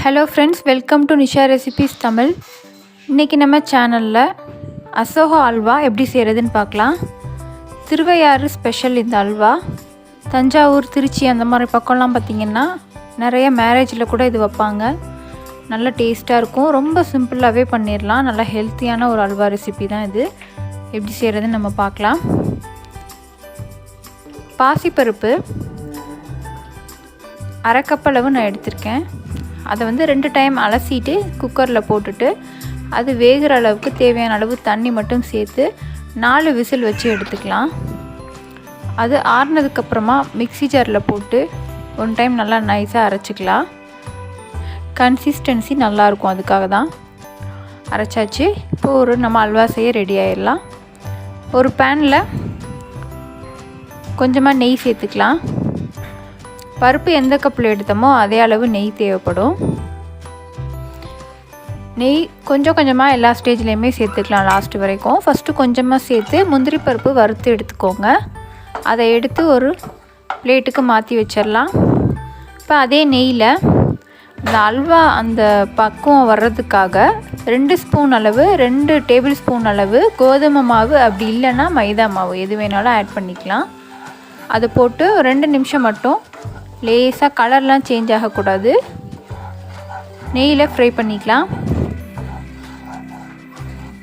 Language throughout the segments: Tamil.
Hello friends, welcome to Nisha Recipes Tamil. இன்னைக்கு நம்ம சேனல்ல அசோகா ஹல்வா எப்படி செய்யறதுன்னு பார்க்கலாம். திருவையாறு ஸ்பெஷல் இந்த ஹல்வா. தஞ்சாவூர், திருச்சி அந்த மாதிரி பக்கம்லாம் பார்த்தீங்கன்னா நிறைய மேரேஜில் கூட இது வைப்பாங்க. நல்ல டேஸ்ட்டாக இருக்கும். ரொம்ப சிம்பிளாகவே பண்ணிடலாம். நல்ல ஹெல்த்தியான ஒரு ஹல்வா ரெசிபி தான் இது. எப்படி செய்கிறதுன்னு நம்ம பார்க்கலாம். பாசி பருப்பு அரை கப் அளவு நான் எடுத்திருக்கேன். அதை வந்து 2 டைம் அலசிட்டு குக்கரில் போட்டுட்டு அது வேகிற அளவுக்கு தேவையான அளவு தண்ணி மட்டும் சேர்த்து 4 விசில் வச்சு எடுத்துக்கலாம். அது ஆறுனதுக்கப்புறமா மிக்ஸி ஜாரில் போட்டு 1 டைம் நல்லா நைஸாக அரைச்சிக்கலாம். கன்சிஸ்டன்சி நல்லாயிருக்கும், அதுக்காக தான் அரைச்சாச்சு. இப்போ நம்ம அல்வா செய்ய ரெடி ஆயிடலாம். ஒரு பேனில் கொஞ்சமாக நெய் சேர்த்துக்கலாம். பருப்பு எந்த கப்பில் எடுத்தோமோ அதே அளவு நெய் தேவைப்படும். நெய் கொஞ்சம் கொஞ்சமாக எல்லா ஸ்டேஜ்லேயுமே சேர்த்துக்கலாம் லாஸ்ட் வரைக்கும். ஃபஸ்ட்டு கொஞ்சமாக சேர்த்து முந்திரி பருப்பு வறுத்து எடுத்துக்கோங்க. அதை எடுத்து ஒரு பிளேட்டுக்கு மாற்றி வச்சிடலாம். இப்போ அதே நெய்யில் இந்த அல்வா அந்த பக்குவம் வர்றதுக்காக 2 ஸ்பூன் அளவு 2 டேபிள் ஸ்பூன் அளவு கோதுமை மாவு, அப்படி இல்லைன்னா மைதா மாவு எது வேணாலும் ஆட் பண்ணிக்கலாம். அதை போட்டு 2 நிமிஷம் மட்டும் லேசாக கலர்லாம் சேஞ்ச் ஆகக்கூடாது, நெய்யில் ஃப்ரை பண்ணிக்கலாம்.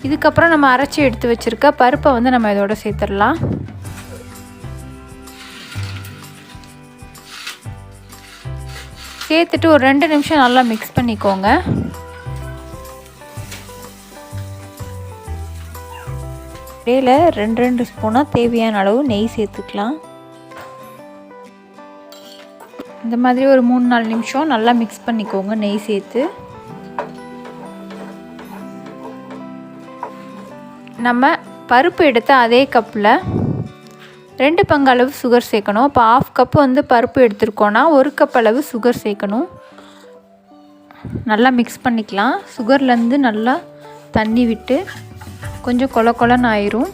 இதுக்கப்புறம் நம்ம அரைச்சி எடுத்து வச்சுருக்க பருப்பை வந்து நம்ம இதோட சேர்த்துடலாம். சேர்த்துட்டு ஒரு 2 நிமிஷம் நல்லா மிக்ஸ் பண்ணிக்கோங்க. இடையில 2 ஸ்பூனாக தேவையான அளவு நெய் சேர்த்துக்கலாம். இந்த மாதிரி ஒரு 3-4 நிமிஷம் நல்லா மிக்ஸ் பண்ணிக்கோங்க நெய் சேர்த்து. நம்ம பருப்பு எடுத்த அதே கப்பில் 2 பங்கு அளவு சுகர் சேர்க்கணும். இப்போ 1/2 கப்பு வந்து பருப்பு எடுத்துருக்கோன்னா 1 கப் அளவு சுகர் சேர்க்கணும். நல்லா மிக்ஸ் பண்ணிக்கலாம். சுகர்லேருந்து நல்லா தண்ணி விட்டு கொஞ்சம் கொல கொலன்னு ஆயிரும்.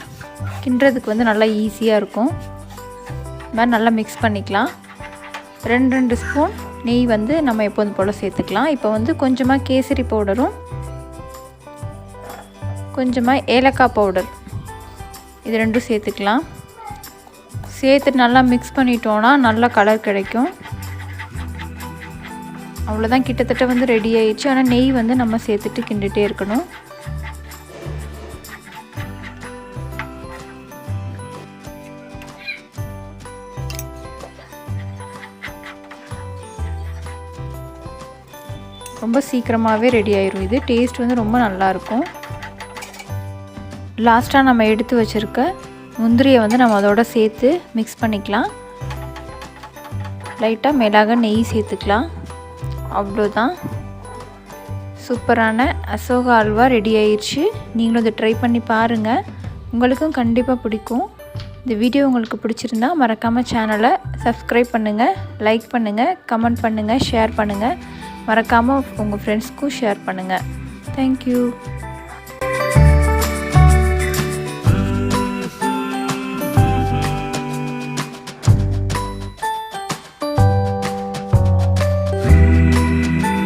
கிண்டுறதுக்கு வந்து நல்லா ஈஸியாக இருக்கும். இது மாதிரி நல்லா மிக்ஸ் பண்ணிக்கலாம். 2 ஸ்பூன் நெய் வந்து நம்ம எப்போதும் போல் சேர்த்துக்கலாம். இப்போ வந்து கொஞ்சமாக கேசரி பவுடரும் கொஞ்சமாக ஏலக்காய் பவுடர் இது 2 சேர்த்துக்கலாம். சேர்த்துட்டு நல்லா மிக்ஸ் பண்ணிட்டோன்னா நல்ல கலர் கிடைக்கும். அவ்வளோதான், கிட்டத்தட்ட வந்து ரெடி ஆயிடுச்சு. ஆனால் நெய் வந்து நம்ம சேர்த்துட்டு கிண்டிகிட்டே இருக்கணும். ரொம்ப சீக்கிரமாகவே ரெடி ஆயிரும். இது டேஸ்ட் வந்து ரொம்ப நல்லாயிருக்கும். லாஸ்ட்டாக நம்ம எடுத்து வச்சுருக்க முந்திரியை வந்து நம்ம அதோட சேர்த்து மிக்ஸ் பண்ணிக்கலாம். லைட்டாக மேலாக நெய் சேர்த்துக்கலாம். அவ்வளோதான், சூப்பரான அசோகா ஹல்வா ரெடி ஆயிடுச்சு. நீங்களும் இதை ட்ரை பண்ணி பாருங்கள், உங்களுக்கும் கண்டிப்பாக பிடிக்கும். இந்த வீடியோ உங்களுக்கு பிடிச்சிருந்தா மறக்காமல் சேனலை சப்ஸ்கிரைப் பண்ணுங்கள், லைக் பண்ணுங்கள், கமெண்ட் பண்ணுங்கள், ஷேர் பண்ணுங்கள். மறக்காமல் உங்கள் ஃப்ரெண்ட்ஸ்க்கும் ஷேர் பண்ணுங்கள். தேங்க்யூ.